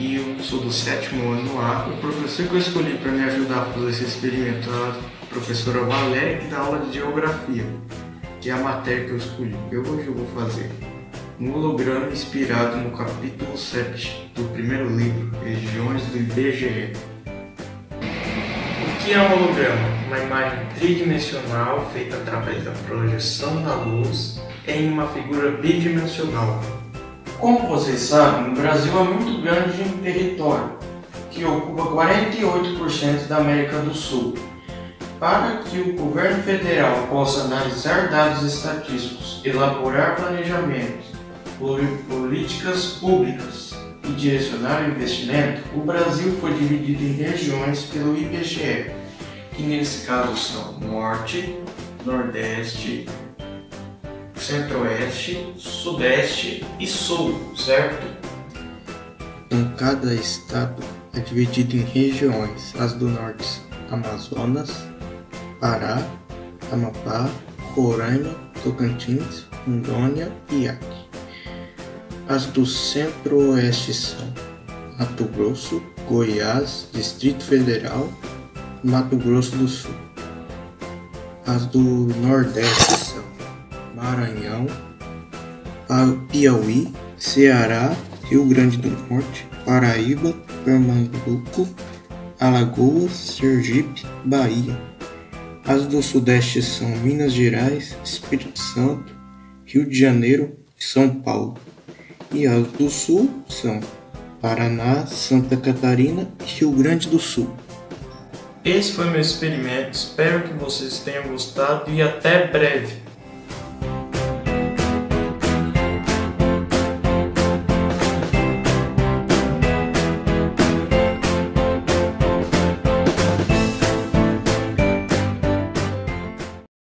e eu sou do 7º ano A. O professor que eu escolhi para me ajudar a fazer esse experimento é a professora Valéria, que dá aula de geografia, que é a matéria que eu escolhi. Hoje eu vou fazer um holograma inspirado no capítulo 7 do primeiro livro, Regiões do IBGE. O que é um holograma? Uma imagem tridimensional feita através da projeção da luz em uma figura bidimensional. Como vocês sabem, o Brasil é muito grande em território, que ocupa 48% da América do Sul. Para que o governo federal possa analisar dados estatísticos, elaborar planejamentos, políticas públicas e direcionar o investimento, o Brasil foi dividido em regiões pelo IBGE, que nesse caso são Norte, Nordeste, Centro-Oeste, Sudeste e Sul, certo? Então, cada estado é dividido em regiões. As do Norte são Amazonas, Pará, Amapá, Roraima, Tocantins, Rondônia e Acre. As do Centro-Oeste são Mato Grosso, Goiás, Distrito Federal e Mato Grosso do Sul. As do Nordeste são Maranhão, Piauí, Ceará, Rio Grande do Norte, Paraíba, Pernambuco, Alagoas, Sergipe, Bahia. As do Sudeste são Minas Gerais, Espírito Santo, Rio de Janeiro e São Paulo. E as do Sul são Paraná, Santa Catarina e Rio Grande do Sul. Esse foi meu experimento, espero que vocês tenham gostado e até breve!